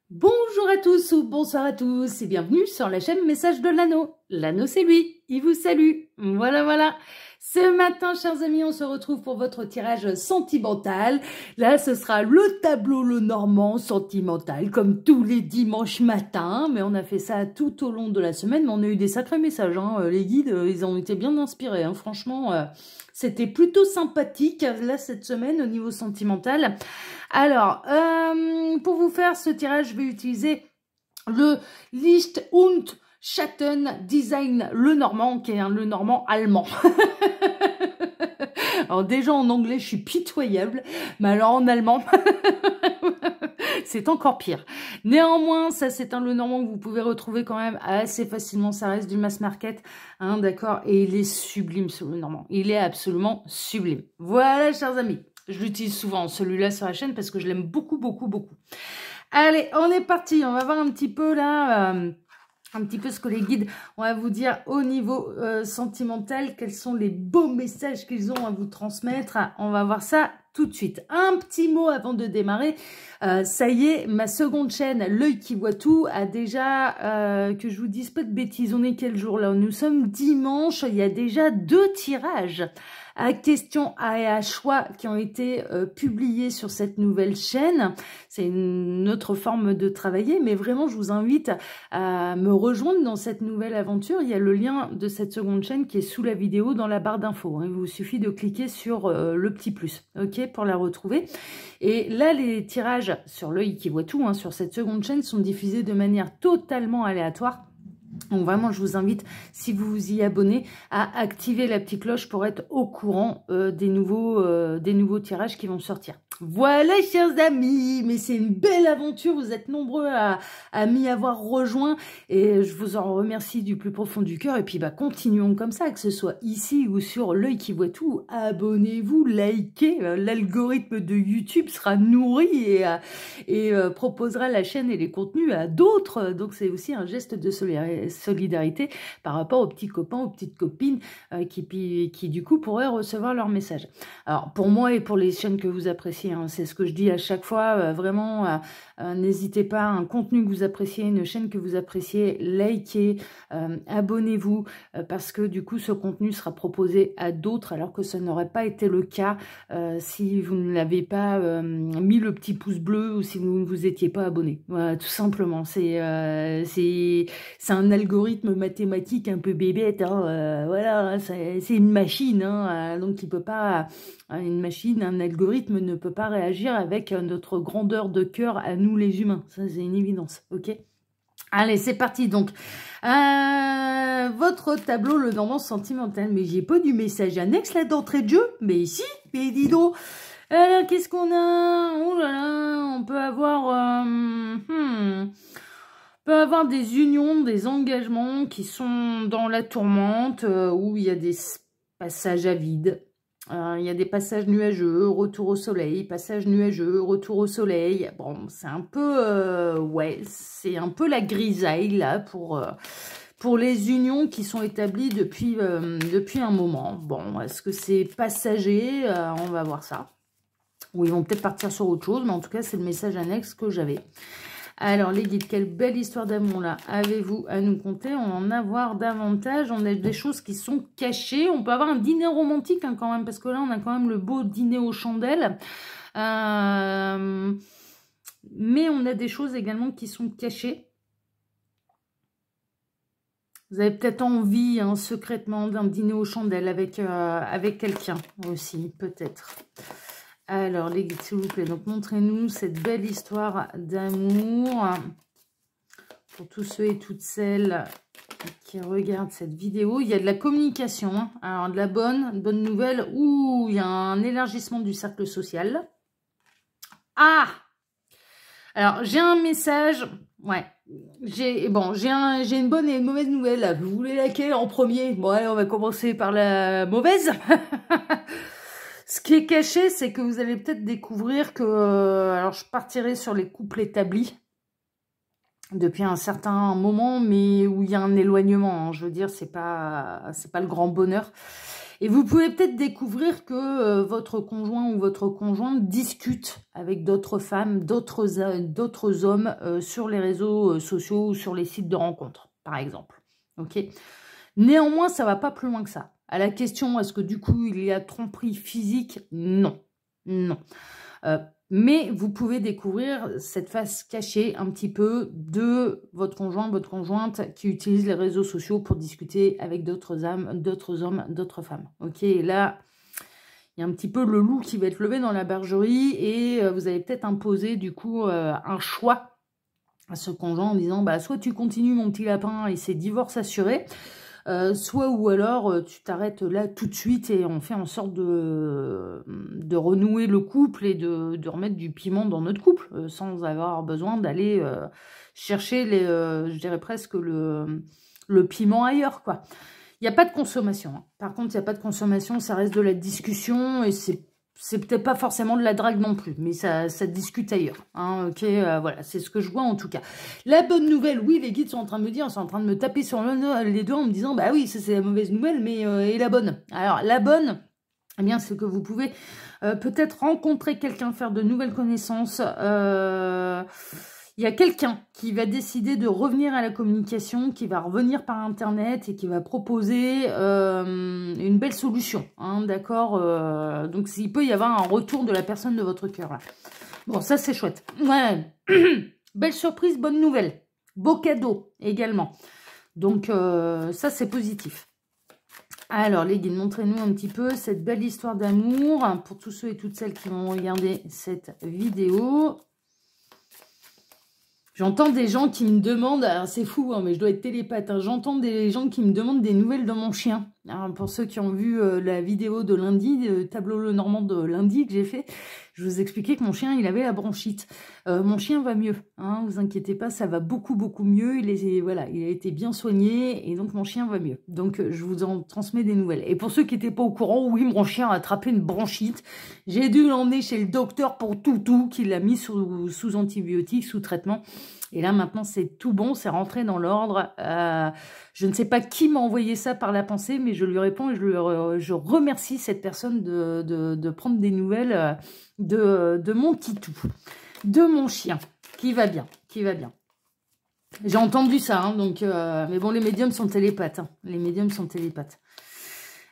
Bonjour à tous ou bonsoir à tous et bienvenue sur la chaîne Message de l'Anneau. L'Anneau c'est lui, il vous salue. Voilà. Ce matin, chers amis, on se retrouve pour votre tirage sentimental. Là, ce sera le tableau le Normand sentimental, comme tous les dimanches matins. Mais on a fait ça tout au long de la semaine. Mais on a eu des sacrés messages. Hein. Les guides, ils ont été bien inspirés. Hein. Franchement, c'était plutôt sympathique, là, cette semaine, au niveau sentimental. Alors, pour vous faire ce tirage, je vais utiliser le Licht und Schatten Design Le Normand, qui est le Normand allemand. Alors déjà en anglais, je suis pitoyable, mais alors en allemand, c'est encore pire. Néanmoins, ça c'est un Le Normand que vous pouvez retrouver quand même assez facilement, ça reste du mass market, hein, d'accord, et il est sublime ce Le Normand, il est absolument sublime. Voilà, chers amis, je l'utilise souvent celui-là sur la chaîne parce que je l'aime beaucoup. Allez, on est parti, on va voir un petit peu là... un petit peu ce que les guides ont à vous dire au niveau sentimental, quels sont les beaux messages qu'ils ont à vous transmettre. On va voir ça tout de suite. Un petit mot avant de démarrer. Ça y est, ma seconde chaîne, L'œil qui voit tout, a déjà, que je vous dise pas de bêtises, on est quel jour là? Nous sommes dimanche, il y a déjà 2 tirages à questions et à choix qui ont été publiés sur cette nouvelle chaîne. C'est une autre forme de travailler, mais vraiment, je vous invite à me rejoindre dans cette nouvelle aventure. Il y a le lien de cette seconde chaîne qui est sous la vidéo dans la barre d'infos. Il vous suffit de cliquer sur le petit plus, ok, pour la retrouver. Et là, les tirages sur L'œil qui voit tout, hein, sur cette seconde chaîne, sont diffusés de manière totalement aléatoire. Donc vraiment, je vous invite, si vous vous y abonnez, à activer la petite cloche pour être au courant des nouveaux tirages qui vont sortir. Voilà, chers amis, mais c'est une belle aventure, vous êtes nombreux à m'y avoir rejoint et je vous en remercie du plus profond du cœur. Et puis, bah, continuons comme ça, que ce soit ici ou sur L'œil qui voit tout. Abonnez-vous, likez, l'algorithme de YouTube sera nourri et proposera la chaîne et les contenus à d'autres. Donc, c'est aussi un geste de solidarité par rapport aux petits copains, aux petites copines qui du coup pourraient recevoir leur message. Alors pour moi et pour les chaînes que vous appréciez, hein, c'est ce que je dis à chaque fois, vraiment n'hésitez pas, un contenu que vous appréciez, une chaîne que vous appréciez, likez, abonnez-vous parce que du coup ce contenu sera proposé à d'autres alors que ce n'aurait pas été le cas si vous ne l'avez pas mis le petit pouce bleu ou si vous ne vous étiez pas abonné. Voilà, tout simplement, c'est un algorithme mathématique un peu bébête, hein, voilà, c'est une machine, hein, donc il peut pas, une machine, un algorithme ne peut pas réagir avec notre grandeur de cœur à nous les humains, ça c'est une évidence, ok? Allez, c'est parti donc. Votre tableau, le Normand sentimental, mais j'ai pas du message annexe là d'entrée de jeu, mais si, mais dis donc. Alors, qu'est-ce qu'on a? Oh là là, on peut avoir... peut avoir des unions, des engagements qui sont dans la tourmente, où il y a des passages à vide, il y a des passages nuageux, retour au soleil, passage nuageux, retour au soleil. Bon, c'est un peu, ouais, c'est un peu la grisaille là pour les unions qui sont établies depuis un moment. Bon, est-ce que c'est passager? On va voir ça. Ou ils vont peut-être partir sur autre chose, mais en tout cas, c'est le message annexe que j'avais. Alors, les guides, quelle belle histoire d'amour, là, avez-vous à nous conter? On va en avoir davantage. On a des choses qui sont cachées. On peut avoir un dîner romantique, hein, quand même, parce que là, on a quand même le beau dîner aux chandelles. Mais on a des choses également qui sont cachées. Vous avez peut-être envie, hein, secrètement, d'un dîner aux chandelles avec quelqu'un aussi, peut-être. Alors, les guides, s'il vous plaît, donc montrez-nous cette belle histoire d'amour pour tous ceux et toutes celles qui regardent cette vidéo. Il y a de la communication, hein. Alors de la une bonne nouvelle. Ouh, il y a un élargissement du cercle social. Ah! Alors, j'ai un message, ouais. J'ai une bonne et une mauvaise nouvelle, là. Vous voulez laquelle en premier? Bon, allez, on va commencer par la mauvaise. Ce qui est caché, c'est que vous allez peut-être découvrir que... alors, je partirai sur les couples établis depuis un certain moment, mais où il y a un éloignement. Hein, je veux dire, c'est pas le grand bonheur. Et vous pouvez peut-être découvrir que votre conjoint ou votre conjointe discute avec d'autres femmes, d'autres hommes sur les réseaux sociaux ou sur les sites de rencontres, par exemple. Ok. Néanmoins, ça ne va pas plus loin que ça. À la question, est-ce que du coup, il y a tromperie physique? Non. Non. Mais vous pouvez découvrir cette face cachée un petit peu de votre conjoint, votre conjointe qui utilise les réseaux sociaux pour discuter avec d'autres âmes, d'autres hommes, d'autres femmes. Ok, et là, il y a un petit peu le loup qui va être levé dans la bergerie et vous allez peut-être imposer du coup un choix à ce conjoint en disant bah, soit tu continues mon petit lapin et c'est divorce assuré, soit ou alors tu t'arrêtes là tout de suite et on fait en sorte de renouer le couple et de remettre du piment dans notre couple sans avoir besoin d'aller chercher je dirais presque le piment ailleurs, quoi. Il n'y a pas de consommation. Hein. Par contre, il n'y a pas de consommation, ça reste de la discussion et c'est peut-être pas forcément de la drague non plus, mais ça discute ailleurs. Hein, ok, voilà, c'est ce que je vois en tout cas. La bonne nouvelle, oui, les guides sont en train de me dire, sont en train de me taper sur les doigts en me disant, bah oui, ça c'est la mauvaise nouvelle, mais et la bonne. Alors, la bonne, eh bien, c'est que vous pouvez peut-être rencontrer quelqu'un, faire de nouvelles connaissances. Il y a quelqu'un qui va décider de revenir à la communication, qui va revenir par Internet et qui va proposer une belle solution. Hein, d'accord, donc, il peut y avoir un retour de la personne de votre cœur. Là. Bon, ça, c'est chouette. Ouais. Belle surprise, bonne nouvelle. Beau cadeau également. Donc, ça, c'est positif. Alors, les guides, montrez-nous un petit peu cette belle histoire d'amour pour tous ceux et toutes celles qui vont regarder cette vidéo. J'entends des gens qui me demandent, alors c'est fou, hein, mais je dois être télépathe, hein, j'entends des gens qui me demandent des nouvelles de mon chien. Alors, pour ceux qui ont vu la vidéo de lundi, le tableau le normand de lundi que j'ai fait, je vous expliquais que mon chien, il avait la bronchite. Mon chien va mieux, hein, vous inquiétez pas, ça va beaucoup, beaucoup mieux. Voilà, il a été bien soigné et donc mon chien va mieux. Donc, je vous en transmets des nouvelles. Et pour ceux qui n'étaient pas au courant, oui, mon chien a attrapé une bronchite. J'ai dû l'emmener chez le docteur pour tout, qui l'a mis sous antibiotiques, sous traitement. Et là, maintenant, c'est tout bon, c'est rentré dans l'ordre. Je ne sais pas qui m'a envoyé ça par la pensée, mais je lui réponds et je remercie cette personne de prendre des nouvelles de mon titou, de mon chien, qui va bien, qui va bien. J'ai entendu ça, hein, donc, mais bon, les médiums sont télépathes. Hein, les médiums sont télépathes.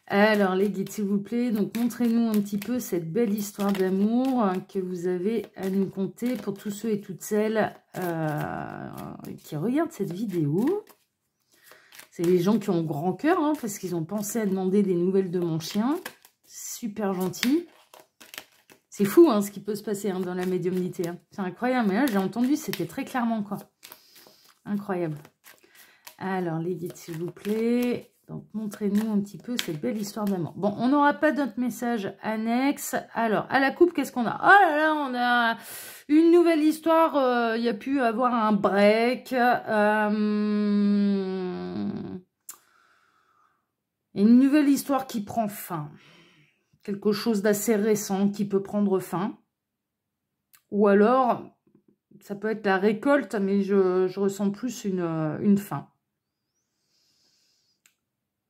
Alors, les guides, s'il vous plaît, donc montrez-nous un petit peu cette belle histoire d'amour que vous avez à nous conter pour tous ceux et toutes celles qui regardent cette vidéo. C'est les gens qui ont grand cœur, hein, parce qu'ils ont pensé à demander des nouvelles de mon chien. Super gentil. C'est fou, hein, ce qui peut se passer hein, dans la médiumnité. Hein. C'est incroyable, mais là, j'ai entendu, c'était très clairement, quoi. Incroyable. Alors, les guides, s'il vous plaît... Donc, montrez-nous un petit peu cette belle histoire d'amour. Bon, on n'aura pas d'autres messages annexes. Alors, à la coupe, qu'est-ce qu'on a? Oh là là, on a une nouvelle histoire. Il y a pu avoir un break. Une nouvelle histoire qui prend fin. Quelque chose d'assez récent qui peut prendre fin. Ou alors, ça peut être la récolte, mais je ressens plus une fin.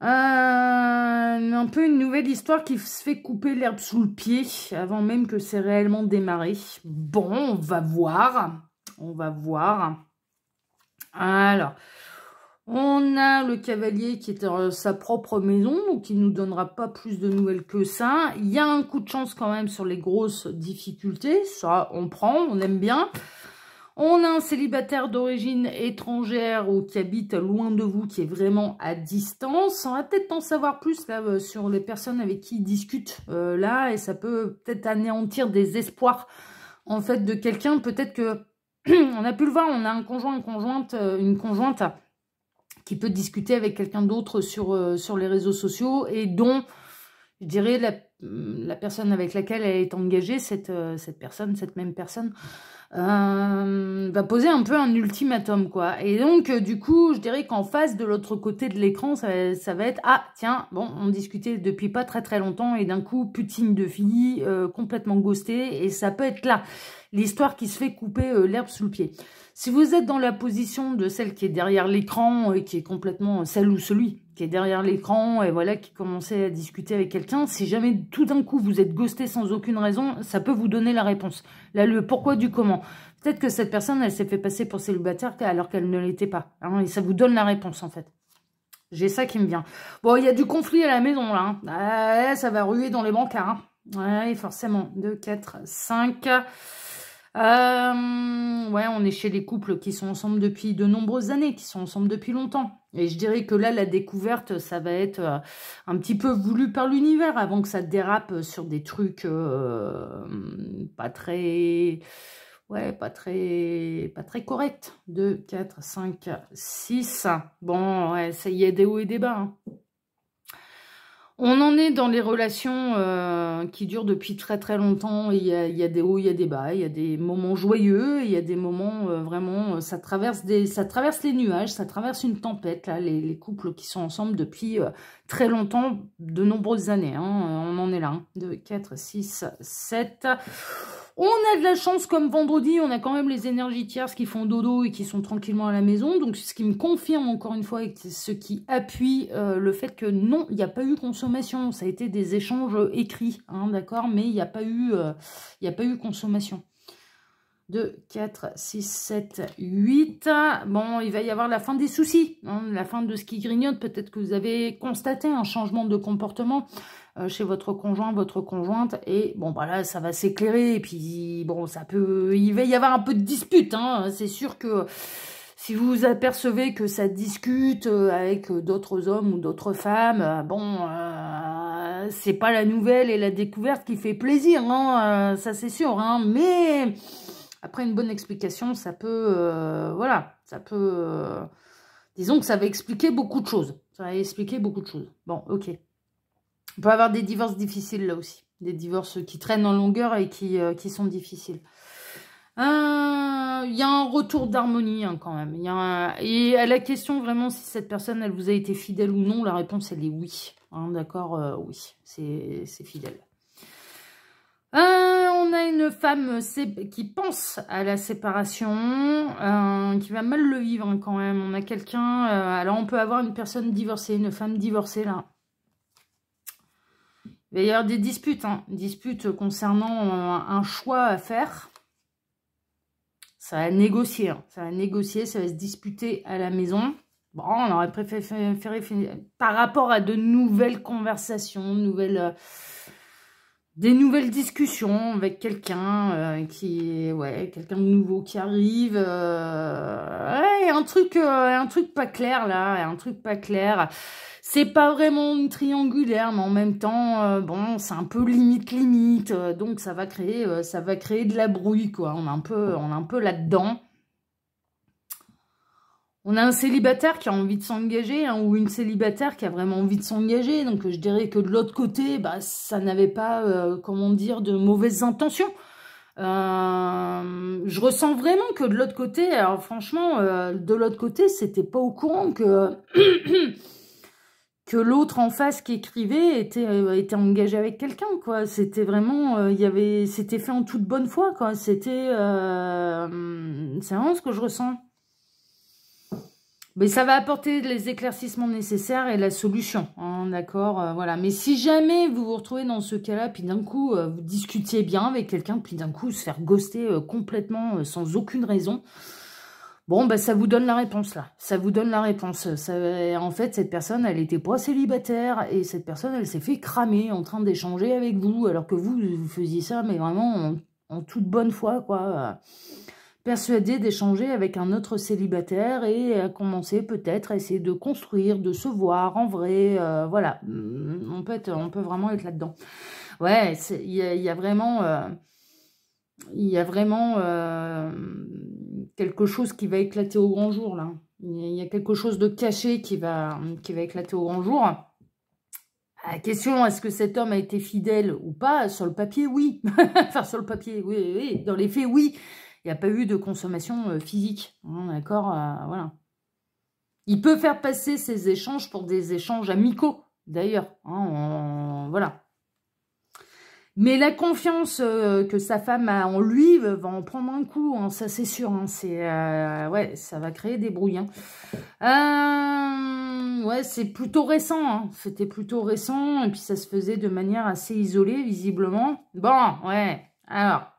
Un peu une nouvelle histoire qui se fait couper l'herbe sous le pied avant même que c'est réellement démarré. Bon, on va voir. On va voir. Alors, on a le cavalier qui est dans sa propre maison, donc qui ne nous donnera pas plus de nouvelles que ça. Il y a un coup de chance quand même sur les grosses difficultés. Ça, on prend, on aime bien. On a un célibataire d'origine étrangère ou qui habite loin de vous, qui est vraiment à distance. On va peut-être en savoir plus là sur les personnes avec qui il discute là, et ça peut peut-être anéantir des espoirs en fait de quelqu'un. Peut-être que on a pu le voir, on a un conjoint, une conjointe qui peut discuter avec quelqu'un d'autre sur les réseaux sociaux et dont je dirais la personne avec laquelle elle est engagée, cette même personne. Va poser un peu un ultimatum, quoi. Et donc, du coup, je dirais qu'en face, de l'autre côté de l'écran, ça va être, ah, tiens, bon, on discutait depuis pas très très longtemps, et d'un coup, putine de fille, complètement ghostée, et ça peut être là. l'histoire qui se fait couper l'herbe sous le pied. Si vous êtes dans la position de celle qui est derrière l'écran et qui est complètement celle ou celui qui est derrière l'écran et voilà qui commençait à discuter avec quelqu'un, si jamais tout d'un coup vous êtes ghosté sans aucune raison, ça peut vous donner la réponse. Là, le pourquoi du comment. Peut-être que cette personne, elle s'est fait passer pour célibataire alors qu'elle ne l'était pas. Hein, et ça vous donne la réponse en fait. J'ai ça qui me vient. Bon, il y a du conflit à la maison là. Hein. Ça va ruer dans les bancards. Hein. Ouais, forcément. 2, 4, 5... ouais, on est chez les couples qui sont ensemble depuis de nombreuses années, qui sont ensemble depuis longtemps. Et je dirais que là, la découverte, ça va être un petit peu voulu par l'univers avant que ça dérape sur des trucs pas très... Ouais, pas très corrects. 2, 4, 5, 6. Bon, ouais, ça y est, des hauts et des bas. Hein. On en est dans les relations qui durent depuis très très longtemps. Il y a des hauts, il y a des bas, il y a des moments joyeux, il y a des moments vraiment, ça traverse les nuages, ça traverse une tempête, là, les couples qui sont ensemble depuis très longtemps, de nombreuses années. Hein, on en est là. 2, 4, 6, 7... On a de la chance, comme vendredi, on a quand même les énergies tierces qui font dodo et qui sont tranquillement à la maison. Donc, ce qui me confirme encore une fois, et ce qui appuie le fait que non, il n'y a pas eu consommation. Ça a été des échanges écrits, hein, d'accord, mais il n'y a pas eu consommation. 2, 4, 6, 7, 8. Bon, il va y avoir la fin des soucis, hein, la fin de ce qui grignote. Peut-être que vous avez constaté un changement de comportement chez votre conjoint, votre conjointe. Et bon, bah là, ça va s'éclairer. Et puis, bon, il va y avoir un peu de dispute. Hein. C'est sûr que si vous vous apercevez que ça discute avec d'autres hommes ou d'autres femmes, bon... c'est pas la nouvelle et la découverte qui fait plaisir, hein, ça c'est sûr. Hein, mais... Après une bonne explication, ça peut, voilà, ça peut, disons que ça va expliquer beaucoup de choses. Ça va expliquer beaucoup de choses. Bon, ok. On peut avoir des divorces difficiles là aussi. Des divorces qui traînent en longueur et qui sont difficiles. Il y a un retour d'harmonie hein, quand même. Et à la question vraiment si cette personne, elle vous a été fidèle ou non, la réponse, elle est oui. Hein, d'accord, oui, c'est fidèle. On a une femme qui pense à la séparation, qui va mal le vivre hein, quand même. On a quelqu'un... alors, on peut avoir une personne divorcée, une femme divorcée, là. Il va y avoir des disputes, hein, disputes concernant un choix à faire. Ça va négocier, hein, ça va négocier, ça va se disputer à la maison. Bon, on aurait préféré par rapport à de nouvelles conversations, des nouvelles discussions avec quelqu'un quelqu'un de nouveau qui arrive. Ouais, un truc pas clair là, un truc pas clair. C'est pas vraiment une triangulaire, mais en même temps, bon, c'est un peu limite, donc ça va créer de la brouille quoi. On est un peu là-dedans. On a un célibataire qui a envie de s'engager hein, ou une célibataire qui a vraiment envie de s'engager. Donc, je dirais que de l'autre côté, bah, ça n'avait pas, comment dire, de mauvaises intentions. Je ressens vraiment que de l'autre côté, alors franchement, de l'autre côté, c'était pas au courant que, que l'autre en face qui écrivait était engagé avec quelqu'un, quoi. C'était vraiment, c'était fait en toute bonne foi, quoi. C'est vraiment ce que je ressens. Mais ça va apporter les éclaircissements nécessaires et la solution, hein, d'accord, voilà. Mais si jamais vous vous retrouvez dans ce cas-là, puis d'un coup, vous discutiez bien avec quelqu'un, puis d'un coup, se faire ghoster complètement sans aucune raison, bon, bah, ça vous donne la réponse, là. Ça vous donne la réponse. En fait, cette personne, elle était pas célibataire, et cette personne, elle s'est fait cramer en train d'échanger avec vous, alors que vous faisiez ça, mais vraiment en toute bonne foi, quoi. Persuadé d'échanger avec un autre célibataire et à commencer peut-être à essayer de construire, de se voir en vrai, voilà, on peut vraiment être là-dedans. Ouais, il y a vraiment, quelque chose qui va éclater au grand jour, là. Il y a quelque chose de caché qui va éclater au grand jour. La question, est-ce que cet homme a été fidèle ou pas? Sur le papier, oui. Enfin, sur le papier, oui. Dans les faits, oui. Il n'y a pas eu de consommation physique. D'accord, voilà. Il peut faire passer ces échanges pour des échanges amicaux, d'ailleurs. Hein, voilà. Mais la confiance que sa femme a en lui va en prendre un coup, hein, ça c'est sûr. Hein, ouais, ça va créer des brouilles. Hein. Ouais, c'est plutôt récent. Hein, c'était plutôt récent et puis ça se faisait de manière assez isolée, visiblement. Bon, ouais. Alors,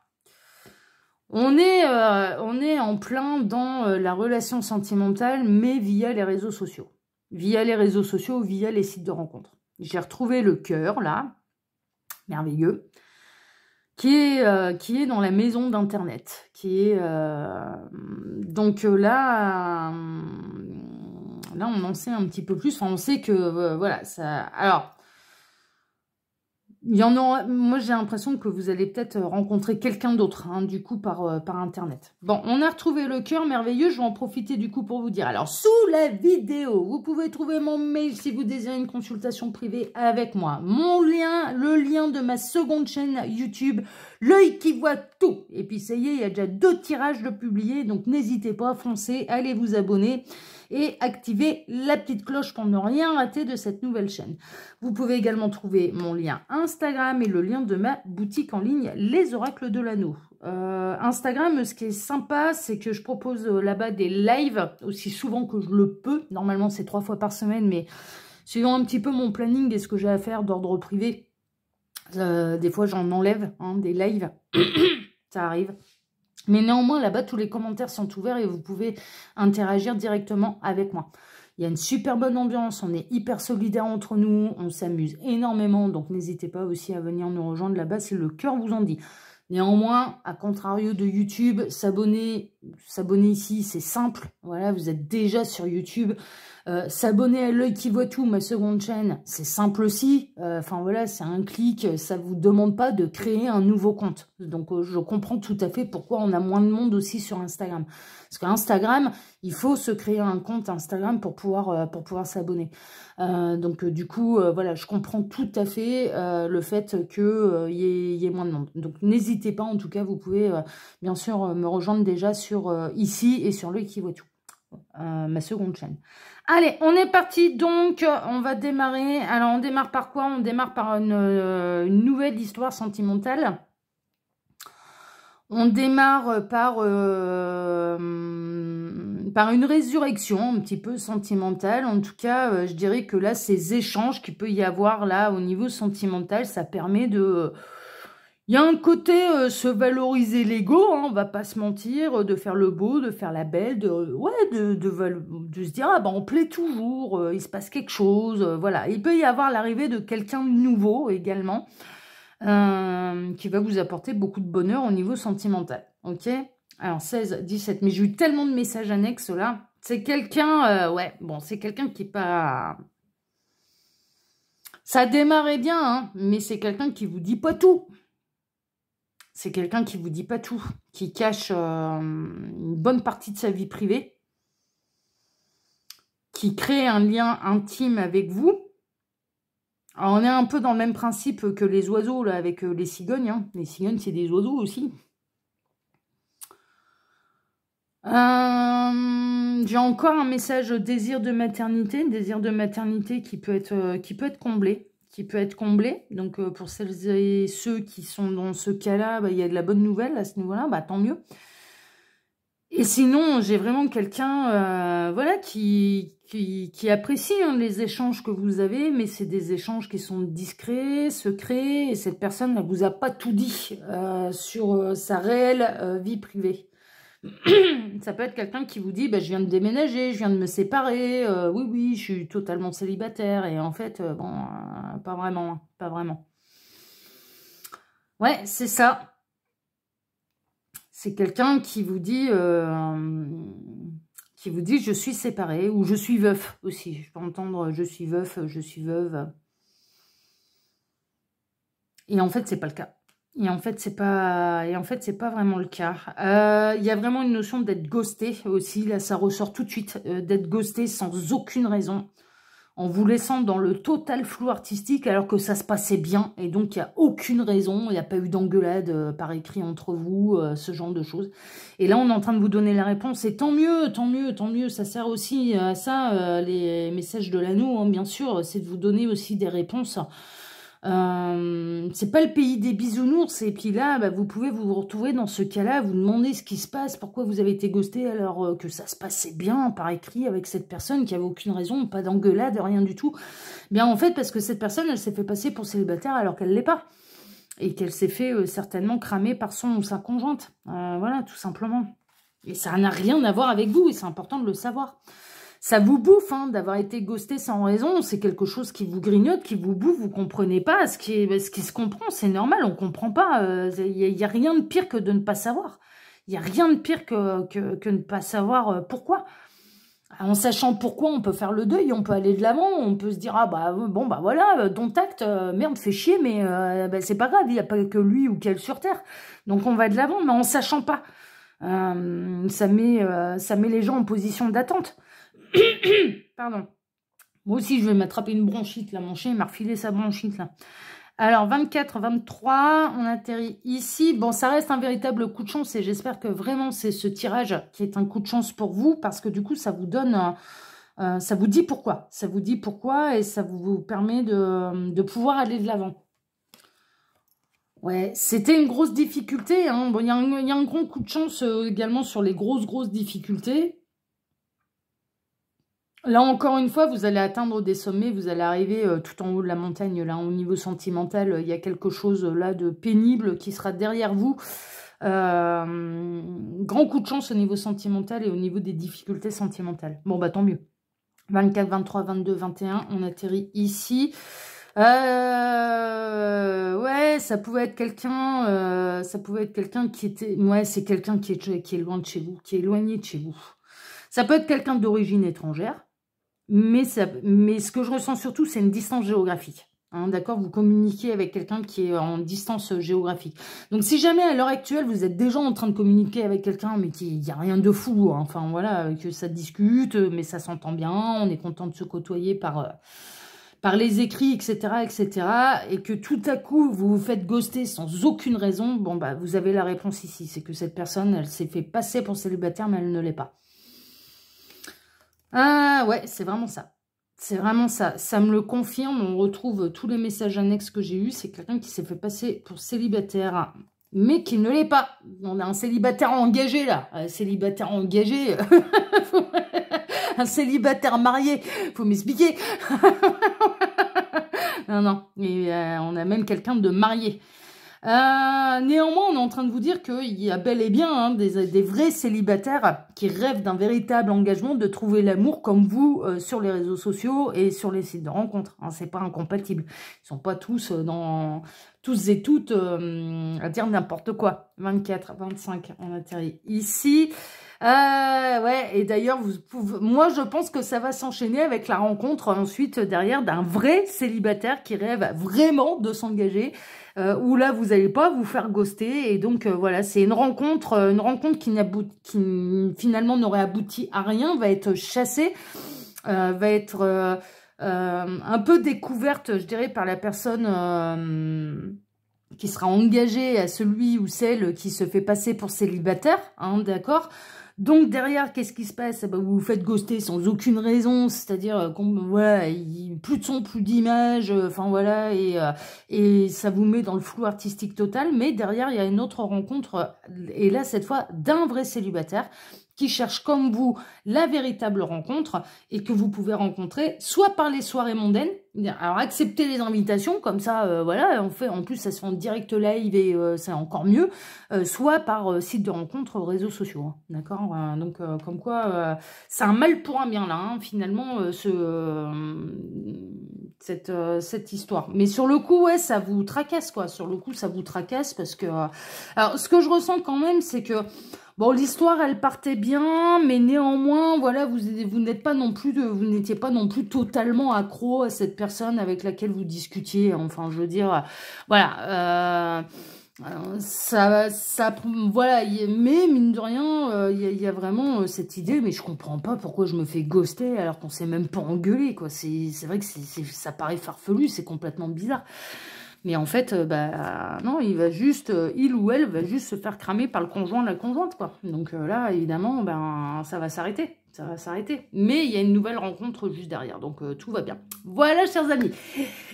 on est en plein dans la relation sentimentale, mais via les réseaux sociaux. Via les réseaux sociaux, via les sites de rencontres. J'ai retrouvé le cœur, là. Merveilleux, qui est dans la maison d'internet, donc là on en sait un petit peu plus. Enfin, on sait que voilà ça. Alors il y en aura, moi j'ai l'impression que vous allez peut-être rencontrer quelqu'un d'autre, hein, du coup par internet. Bon, on a retrouvé le cœur merveilleux, je vais en profiter du coup pour vous dire. Alors sous la vidéo, vous pouvez trouver mon mail si vous désirez une consultation privée avec moi. Mon lien, le lien de ma seconde chaîne YouTube, l'œil qui voit tout. Et puis ça y est, il y a déjà 2 tirages de publiés, donc n'hésitez pas, foncez, allez vous abonner et activez la petite cloche pour ne rien rater de cette nouvelle chaîne. Vous pouvez également trouver mon lien Instagram et le lien de ma boutique en ligne, Les Oracles de l'Anneau. Instagram, ce qui est sympa, c'est que je propose là-bas des lives aussi souvent que je le peux. Normalement, c'est 3 fois par semaine, mais suivant un petit peu mon planning et ce que j'ai à faire d'ordre privé, des fois j'en enlève, hein, des lives, ça arrive. Mais néanmoins, là-bas, tous les commentaires sont ouverts et vous pouvez interagir directement avec moi. Il y a une super bonne ambiance, on est hyper solidaires entre nous, on s'amuse énormément. Donc, n'hésitez pas aussi à venir nous rejoindre là-bas si le cœur vous en dit. Néanmoins, à contrario de YouTube, s'abonner ici, c'est simple. Voilà, vous êtes déjà sur YouTube. S'abonner à l'œil qui voit tout, ma seconde chaîne, c'est simple aussi. Enfin voilà, c'est un clic, ça vous demande pas de créer un nouveau compte. Donc je comprends tout à fait pourquoi on a moins de monde aussi sur Instagram. Parce qu'Instagram, il faut se créer un compte Instagram pour pouvoir s'abonner. Donc du coup, voilà, je comprends tout à fait le fait qu'il y ait moins de monde. Donc n'hésitez pas, en tout cas, vous pouvez bien sûr me rejoindre déjà sur ici et sur l'œil qui voit tout. Ma seconde chaîne. Allez, on est parti, donc on va démarrer. Alors on démarre par quoi? On démarre par une nouvelle histoire sentimentale. On démarre par une résurrection un petit peu sentimentale. En tout cas, je dirais que là, ces échanges qu'il peut y avoir là au niveau sentimental, ça permet de... Il y a un côté se valoriser l'ego, hein, on va pas se mentir, de faire le beau, de faire la belle, de se dire ah ben on plaît toujours, il se passe quelque chose, voilà. Il peut y avoir l'arrivée de quelqu'un de nouveau également, qui va vous apporter beaucoup de bonheur au niveau sentimental, ok? Alors 16, 17, mais j'ai eu tellement de messages annexes là. C'est quelqu'un, ouais, bon, c'est quelqu'un qui est pas... Ça démarrait bien, hein, mais c'est quelqu'un qui vous dit pas tout. C'est quelqu'un qui vous dit pas tout, qui cache une bonne partie de sa vie privée, qui crée un lien intime avec vous. Alors, on est un peu dans le même principe que les oiseaux, là, avec les cigognes. Hein. Les cigognes, c'est des oiseaux aussi. J'ai encore un message désir de maternité qui peut être comblé. Donc pour celles et ceux qui sont dans ce cas-là, bah, il y a de la bonne nouvelle à ce niveau-là, bah, tant mieux. Et sinon, j'ai vraiment quelqu'un voilà, qui apprécie hein, les échanges que vous avez, mais c'est des échanges qui sont discrets, secrets, et cette personne ne vous a pas tout dit sur sa réelle vie privée. Ça peut être quelqu'un qui vous dit bah, je viens de déménager, je viens de me séparer, oui, je suis totalement célibataire. Et en fait, bon, pas vraiment, pas vraiment. Ouais, c'est ça. C'est quelqu'un qui vous dit je suis séparé ou je suis veuf aussi. Je peux entendre je suis veuf, je suis veuve. Et en fait, c'est pas le cas. Et en fait, c'est pas vraiment le cas. Il y a vraiment une notion d'être ghosté aussi. Là, ça ressort tout de suite. D'être ghosté sans aucune raison. En vous laissant dans le total flou artistique alors que ça se passait bien. Et donc, il n'y a aucune raison. Il n'y a pas eu d'engueulade par écrit entre vous, ce genre de choses. Et là, on est en train de vous donner la réponse. Et tant mieux, tant mieux, tant mieux. Ça sert aussi à ça, les messages de l'anneau, hein, bien sûr. C'est de vous donner aussi des réponses C'est pas le pays des bisounours. Et puis là, bah, vous pouvez vous retrouver dans ce cas-là, vous demandez ce qui se passe, pourquoi vous avez été ghosté alors que ça se passait bien par écrit avec cette personne qui avait aucune raison, pas d'engueulade, rien du tout. Bien en fait, parce que cette personne, elle s'est fait passer pour célibataire alors qu'elle l'est pas. Et qu'elle s'est fait certainement cramer par son ou sa conjointe. Voilà, tout simplement. Et ça n'a rien à voir avec vous, et c'est important de le savoir. Ça vous bouffe hein, d'avoir été ghosté sans raison, c'est quelque chose qui vous grignote, qui vous bouffe, vous comprenez pas ce qui se comprend, c'est normal, on comprend pas. Il n'y a rien de pire que de ne pas savoir. Il n'y a rien de pire que ne pas savoir pourquoi. En sachant pourquoi, on peut faire le deuil, on peut aller de l'avant, on peut se dire, ah bah bon bah voilà, ton tact, merde, fait chier, mais bah, c'est pas grave, il n'y a pas que lui ou qu'elle sur Terre. Donc on va de l'avant, mais en sachant pas. Ça met les gens en position d'attente. Pardon. Moi aussi, je vais m'attraper une bronchite, là. Mon chien, il m'a refilé sa bronchite, là. Alors, 24, 23, on atterrit ici. Bon, ça reste un véritable coup de chance et j'espère que vraiment, c'est ce tirage qui est un coup de chance pour vous parce que du coup, ça vous donne... ça vous dit pourquoi. Ça vous dit pourquoi et ça vous permet de pouvoir aller de l'avant. Ouais, c'était une grosse difficulté. Hein. Bon, il y a un grand coup de chance également sur les grosses difficultés. Là, encore une fois, vous allez atteindre des sommets, vous allez arriver tout en haut de la montagne. Là, au niveau sentimental, il y a quelque chose là de pénible qui sera derrière vous. Grand coup de chance au niveau sentimental et au niveau des difficultés sentimentales. Bon, bah tant mieux. 24, 23, 22, 21, on atterrit ici. Ouais, ça pouvait être quelqu'un qui était... Ouais, c'est quelqu'un qui est loin de chez vous, qui est éloigné de chez vous. Ça peut être quelqu'un d'origine étrangère. Mais ce que je ressens surtout, c'est une distance géographique. Hein, d'accord, vous communiquez avec quelqu'un qui est en distance géographique. Donc, si jamais, à l'heure actuelle, vous êtes déjà en train de communiquer avec quelqu'un, mais qu'il n'y a rien de fou, hein, enfin, voilà, que ça discute, mais ça s'entend bien, on est content de se côtoyer par les écrits, etc., et que tout à coup, vous vous faites ghoster sans aucune raison, bon, bah, vous avez la réponse ici. C'est que cette personne, elle s'est fait passer pour célibataire, mais elle ne l'est pas. Ah ouais, c'est vraiment ça. C'est vraiment ça. Ça me le confirme. On retrouve tous les messages annexes que j'ai eus. C'est quelqu'un qui s'est fait passer pour célibataire, mais qui ne l'est pas. On a un célibataire engagé là. Un célibataire engagé. Un célibataire marié. Faut m'expliquer. Non. Et, on a même quelqu'un de marié. Néanmoins, on est en train de vous dire qu'il y a bel et bien hein, des vrais célibataires qui rêvent d'un véritable engagement, de trouver l'amour comme vous sur les réseaux sociaux et sur les sites de rencontres. Hein, c'est pas incompatible. Ils sont pas tous tous et toutes à dire n'importe quoi. 24, 25, on atterrit ici. Ouais, et d'ailleurs, moi, je pense que ça va s'enchaîner avec la rencontre ensuite derrière d'un vrai célibataire qui rêve vraiment de s'engager, où là, vous n'allez pas vous faire ghoster. Et donc, voilà, c'est une rencontre qui finalement n'aurait abouti à rien, va être chassée, va être un peu découverte, je dirais, par la personne... qui sera engagée à celui ou celle qui se fait passer pour célibataire, hein, d'accord. Donc derrière, qu'est-ce qui se passe? Bah, vous vous faites ghoster sans aucune raison, c'est-à-dire voilà, plus de son, plus d'image, enfin voilà, et ça vous met dans le flou artistique total. Mais derrière, il y a une autre rencontre, et là cette fois d'un vrai célibataire qui cherche comme vous la véritable rencontre et que vous pouvez rencontrer soit par les soirées mondaines. Alors acceptez les invitations, comme ça, voilà, en plus ça se fait en direct live et c'est encore mieux, soit par site de rencontre réseaux sociaux, hein, d'accord. Donc comme quoi, c'est un mal pour un bien là, hein, finalement, cette histoire. Mais sur le coup, ouais, ça vous tracasse, quoi. Sur le coup, ça vous tracasse parce que... alors, ce que je ressens quand même, c'est que... Bon, l'histoire, elle partait bien, mais néanmoins, voilà, vous n'étiez pas non plus totalement accro à cette personne avec laquelle vous discutiez. Enfin, je veux dire, voilà, voilà, mais mine de rien, il y a vraiment cette idée, mais je comprends pas pourquoi je me fais ghoster alors qu'on s'est même pas engueulé, quoi. C'est vrai que ça paraît farfelu, c'est complètement bizarre. Mais en fait, non, il ou elle va juste se faire cramer par le conjoint de la conjointe, quoi. Donc là, évidemment, ça va s'arrêter. Ça va s'arrêter. Mais il y a une nouvelle rencontre juste derrière. Donc tout va bien. Voilà, chers amis.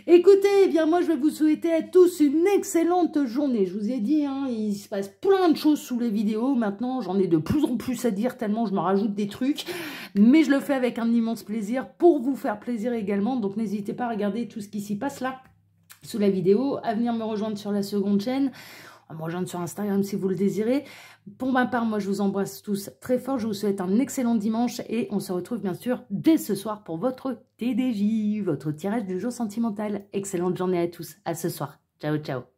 Écoutez, eh bien moi, je vais vous souhaiter à tous une excellente journée. Je vous ai dit, hein, il se passe plein de choses sous les vidéos. Maintenant, j'en ai de plus en plus à dire tellement je me rajoute des trucs. Mais je le fais avec un immense plaisir pour vous faire plaisir également. Donc n'hésitez pas à regarder tout ce qui s'y passe là sous la vidéo, à venir me rejoindre sur la seconde chaîne, à me rejoindre sur Instagram si vous le désirez. Pour ma part, moi je vous embrasse tous très fort, je vous souhaite un excellent dimanche et on se retrouve bien sûr dès ce soir pour votre TDJ, votre tirage du jour sentimental. Excellente journée à tous, à ce soir. Ciao, ciao.